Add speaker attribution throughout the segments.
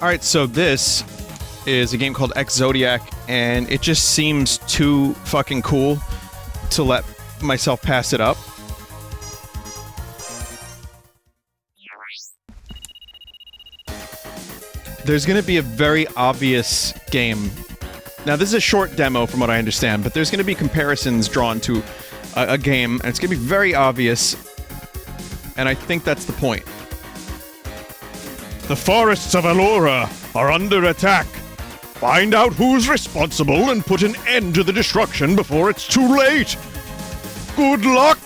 Speaker 1: Alright, so this is a game called Ex-Zodiac, and it just seems too fucking cool to let myself pass it up. There's gonna be a very obvious game. Now, this is a short demo from what I understand, but there's gonna be comparisons drawn to a game, and it's gonna be very obvious, and I think that's the point.
Speaker 2: The forests of Allura are under attack. Find out who's responsible and put an end to the destruction before it's too late. Good luck!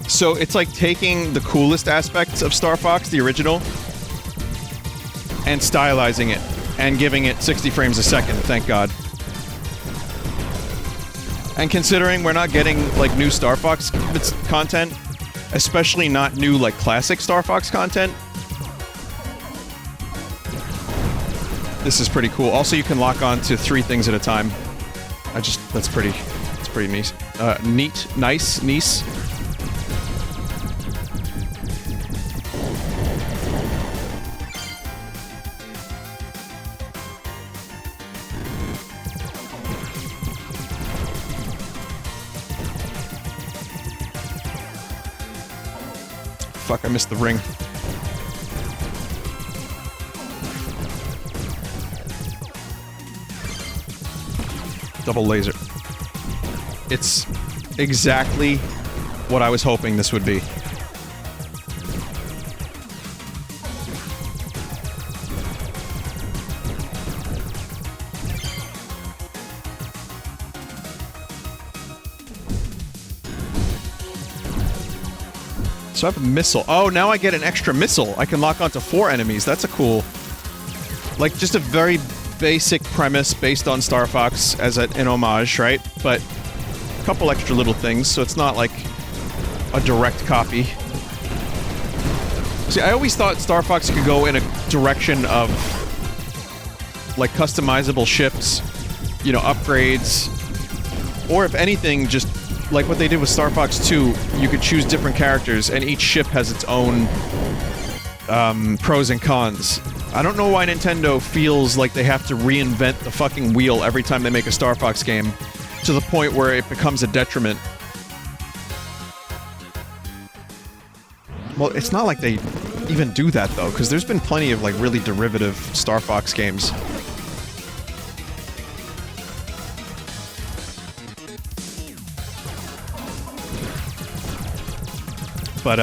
Speaker 1: So it's like taking the coolest aspects of Star Fox, the original, and stylizing it, and giving it 60 frames a second, thank God. And considering we're not getting, like, new Star Fox content, especially not new, like, classic Star Fox content, this is pretty cool. Also, you can lock on to 3 things at a time. That's pretty nice. Nice. Fuck, I missed the ring. Double laser. It's exactly what I was hoping this would be. So I have a missile. Oh, now I get an extra missile. I can lock onto 4 enemies. That's a cool... Like, just a very basic premise based on Star Fox as an homage, right? But a couple extra little things, so it's not like a direct copy. See, I always thought Star Fox could go in a direction of, like, customizable ships, you know, upgrades, or if anything, just like what they did with Star Fox 2, you could choose different characters, and each ship has its own pros and cons. I don't know why Nintendo feels like they have to reinvent the fucking wheel every time they make a Star Fox game, to the point where it becomes a detriment. Well, it's not like they even do that, though, because there's been plenty of, like, really derivative Star Fox games. But,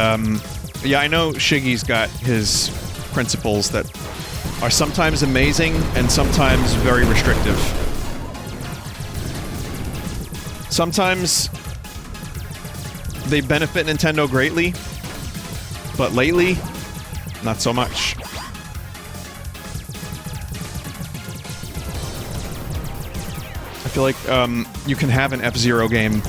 Speaker 1: yeah, I know Shiggy's got his principles that are sometimes amazing and sometimes very restrictive. Sometimes they benefit Nintendo greatly, but lately, not so much. I feel like, you can have an F-Zero game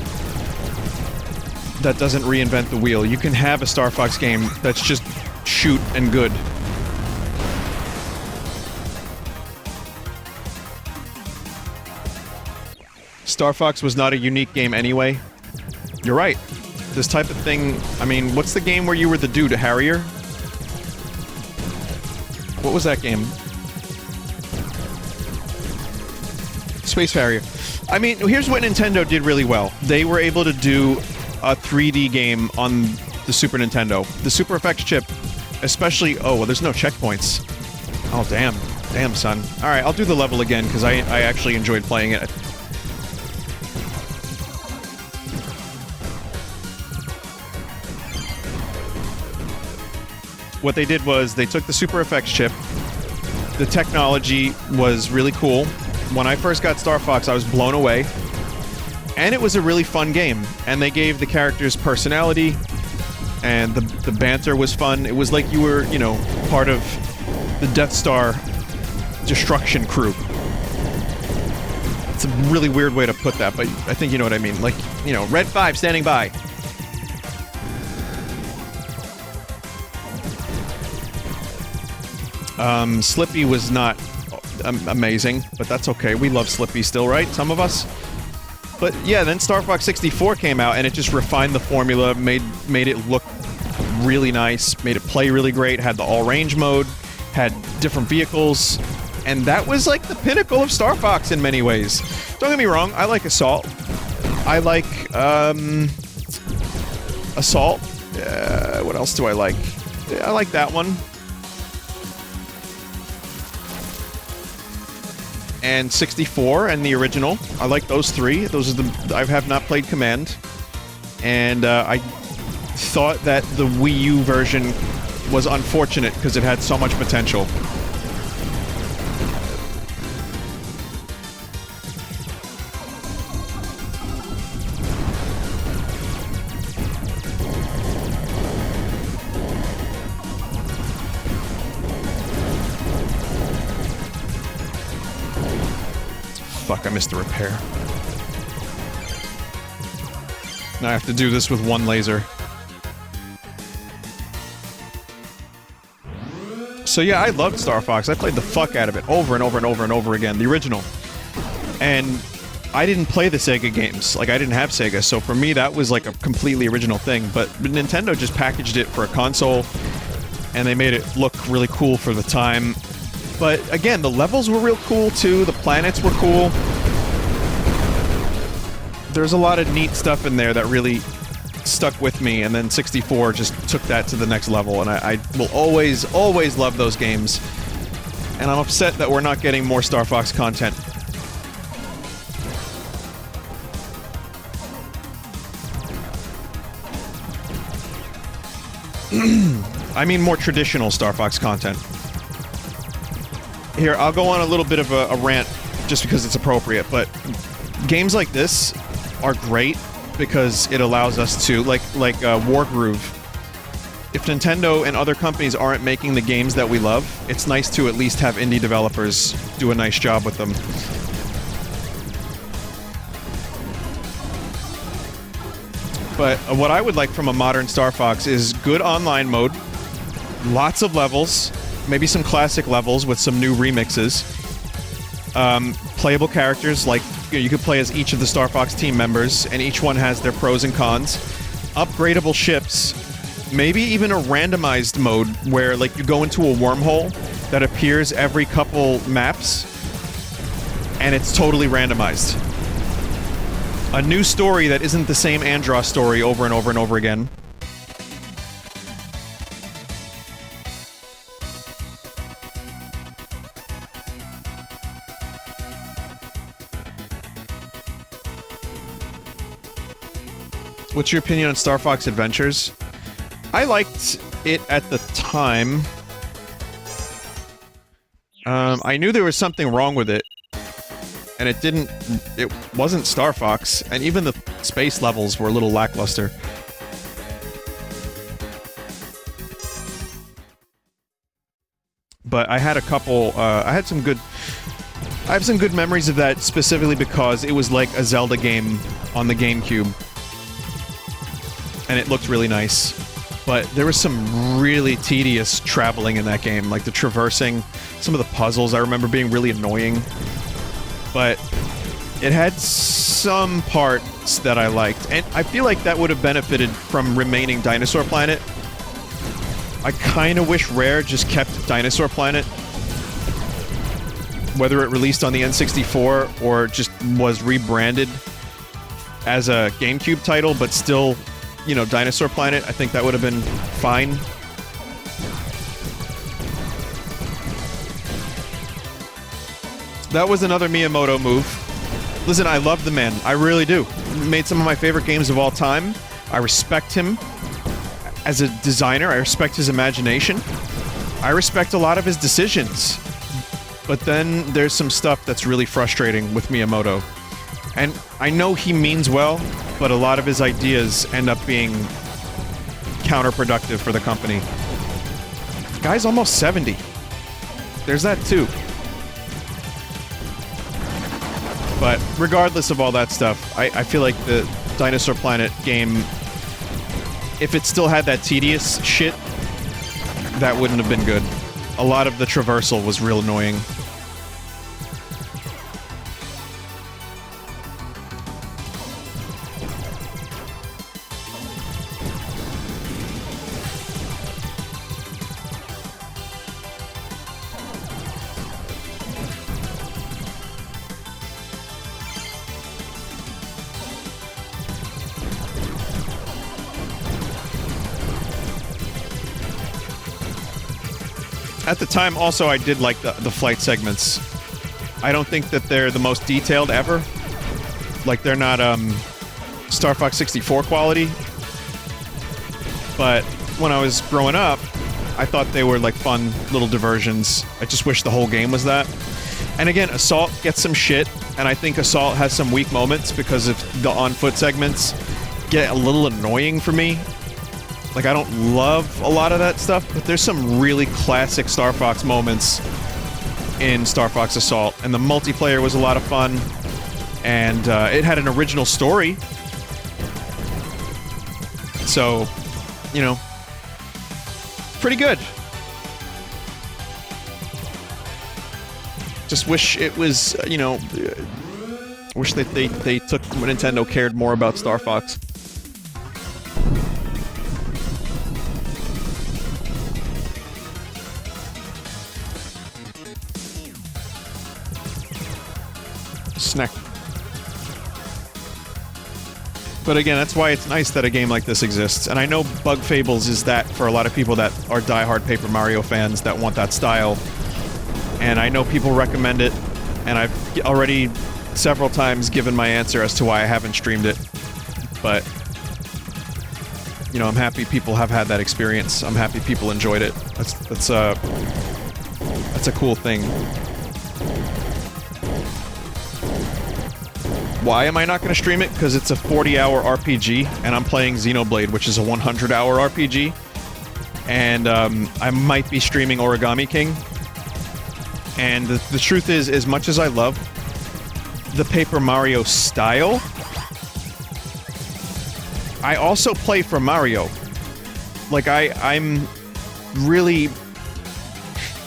Speaker 1: that doesn't reinvent the wheel. You can have a Star Fox game that's just shoot and good. Star Fox was not a unique game anyway. You're right. This type of thing... I mean, what's the game where you were the dude, a Harrier? What was that game? Space Harrier. I mean, here's what Nintendo did really well. They were able to do a 3D game on the Super Nintendo. The Super FX chip, especially... Oh, well, there's no checkpoints. Oh, damn. Damn, son. Alright, I'll do the level again, because I actually enjoyed playing it. What they did was, they took the Super FX chip. The technology was really cool. When I first got Star Fox, I was blown away. And it was a really fun game. And they gave the characters personality, and the banter was fun. It was like you were, you know, part of the Death Star destruction crew. It's a really weird way to put that, but I think you know what I mean. Like, you know, Red 5 standing by. Slippy was not amazing, but that's okay. We love Slippy still, right? Some of us? But yeah, then Star Fox 64 came out, and it just refined the formula, made it look really nice, made it play really great, had the all-range mode, had different vehicles, and that was like the pinnacle of Star Fox in many ways. Don't get me wrong, I like Assault. I like, Assault. What else do I like? I like that one. And 64 and the original. I like those three. Those are the... I have not played Command. And I thought that the Wii U version was unfortunate because it had so much potential. Fuck, I missed the repair. Now I have to do this with one laser. So yeah, I loved Star Fox. I played the fuck out of it over and over and over and over again. The original. And I didn't play the Sega games. Like, I didn't have Sega, so for me that was like a completely original thing. But Nintendo just packaged it for a console, and they made it look really cool for the time. But again, the levels were real cool too, the planets were cool. There's a lot of neat stuff in there that really stuck with me, and then 64 just took that to the next level, and I will always, always love those games. And I'm upset that we're not getting more Star Fox content. I mean more traditional Star Fox content. Here, I'll go on a little bit of a rant just because it's appropriate, but games like this are great because it allows us to, like Wargroove. If Nintendo and other companies aren't making the games that we love, it's nice to at least have indie developers do a nice job with them. But what I would like from a modern Star Fox is good online mode, lots of levels, maybe some classic levels with some new remixes. Playable characters, like, you could play as each of the Star Fox team members, and each one has their pros and cons. Upgradable ships. Maybe even a randomized mode where, like, you go into a wormhole that appears every couple maps, and it's totally randomized. A new story that isn't the same Andross story over and over and over again. What's your opinion on Star Fox Adventures? I liked it at the time. I knew there was something wrong with it. And it wasn't Star Fox, and even the space levels were a little lackluster. But I had a couple, I have some good memories of that specifically because it was like a Zelda game on the GameCube. And it looked really nice. But there was some really tedious traveling in that game, like the traversing, some of the puzzles I remember being really annoying. But it had some parts that I liked, and I feel like that would have benefited from remaining Dinosaur Planet. I kind of wish Rare just kept Dinosaur Planet. Whether it released on the N64 or just was rebranded as a GameCube title, but still, you know, Dinosaur Planet, I think that would have been fine. That was another Miyamoto move. Listen, I love the man. I really do. He made some of my favorite games of all time. I respect him as a designer. I respect his imagination. I respect a lot of his decisions. But then there's some stuff that's really frustrating with Miyamoto. And I know he means well, but a lot of his ideas end up being counterproductive for the company. The guy's almost 70. There's that too. But regardless of all that stuff, I feel like the Dinosaur Planet game, if it still had that tedious shit, that wouldn't have been good. A lot of the traversal was real annoying. At the time, also, I did like the flight segments. I don't think that they're the most detailed ever. Like, they're not, Star Fox 64 quality. But when I was growing up, I thought they were, like, fun little diversions. I just wish the whole game was that. And again, Assault gets some shit, and I think Assault has some weak moments because of the on-foot segments get a little annoying for me. Like, I don't love a lot of that stuff, but there's some really classic Star Fox moments in Star Fox Assault, and the multiplayer was a lot of fun, and it had an original story. So, you know, pretty good. Just wish it was, you know, wish that they took Nintendo cared more about Star Fox. Snack. But again, that's why it's nice that a game like this exists. And I know Bug Fables is that for a lot of people that are diehard Paper Mario fans that want that style. And I know people recommend it, and I've already several times given my answer as to why I haven't streamed it. But, you know, I'm happy people have had that experience. I'm happy people enjoyed it. That's a cool thing. Why am I not going to stream it? Because it's a 40-hour RPG, and I'm playing Xenoblade, which is a 100-hour RPG. And I might be streaming Origami King. And the truth is, as much as I love the Paper Mario style, I also play for Mario. Like, I'm really...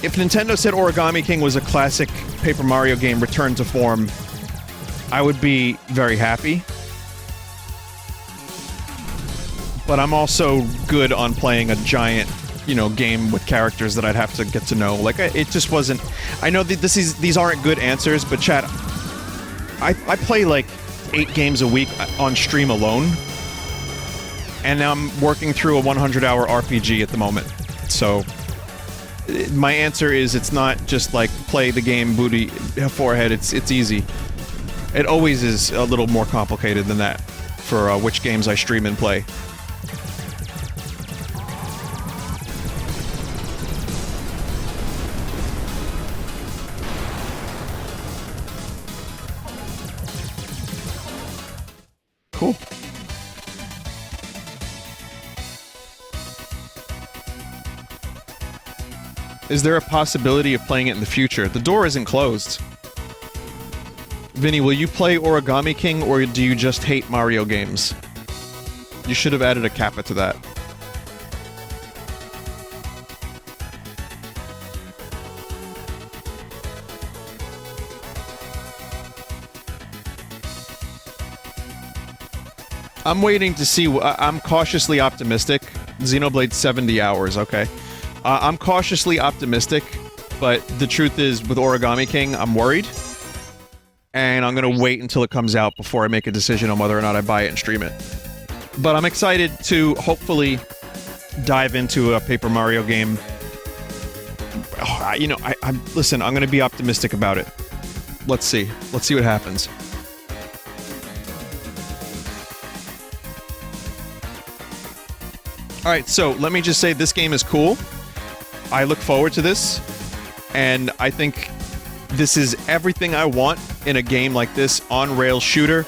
Speaker 1: If Nintendo said Origami King was a classic Paper Mario game returned to form, I would be very happy. But I'm also good on playing a giant, you know, game with characters that I'd have to get to know. Like, it just wasn't... I know that these aren't good answers, but chat, I play like 8 games a week on stream alone. And I'm working through a 100-hour RPG at the moment. So, my answer is it's not just like play the game booty forehead, it's easy. It always is a little more complicated than that for which games I stream and play. Cool. Is there a possibility of playing it in the future? The door isn't closed. Vinny, will you play Origami King, or do you just hate Mario games? You should have added a kappa to that. I'm waiting to see... I'm cautiously optimistic. Xenoblade 70 hours, okay. I'm cautiously optimistic, but the truth is, with Origami King, I'm worried. And I'm gonna wait until it comes out before I make a decision on whether or not I buy it and stream it. But I'm excited to hopefully dive into a Paper Mario game. Oh, you know, listen, I'm gonna be optimistic about it. Let's see. Let's see what happens. Alright, so let me just say this game is cool. I look forward to this. And I think this is everything I want in a game like this, on-rail shooter.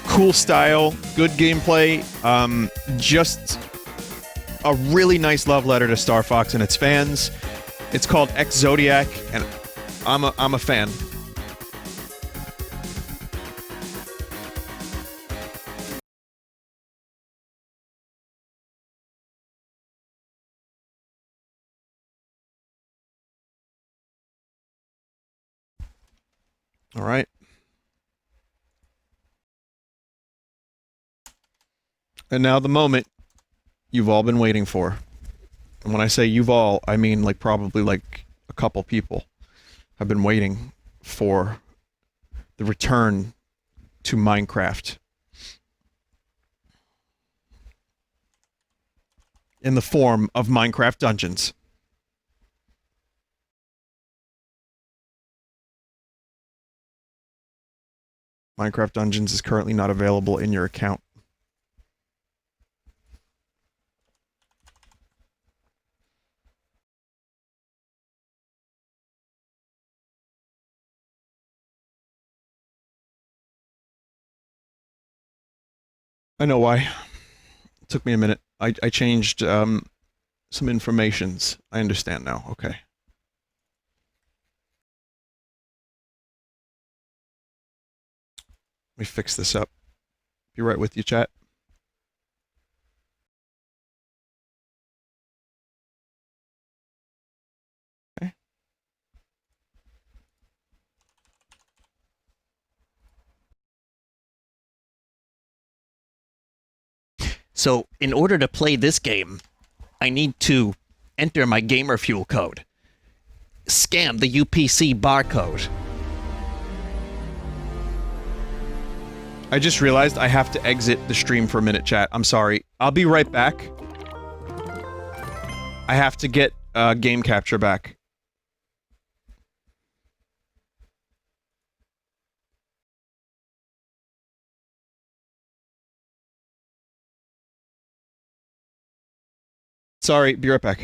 Speaker 1: Cool style, good gameplay, just a really nice love letter to Star Fox and its fans. It's called Ex-Zodiac, and I'm a fan. All right. And now the moment you've all been waiting for. And when I say you've all, I mean like probably like a couple people have been waiting for the return to Minecraft. In the form of Minecraft Dungeons. Minecraft Dungeons is currently not available in your account. I know why. It took me a minute. I changed some informations. I understand now. Okay. Let me fix this up. Be right with you, chat. Okay.
Speaker 3: So, in order to play this game, I need to enter my gamer fuel code, scan the UPC barcode.
Speaker 1: I just realized I have to exit the stream for a minute, chat. I'm sorry. I'll be right back. I have to get game capture back. Sorry, be right back.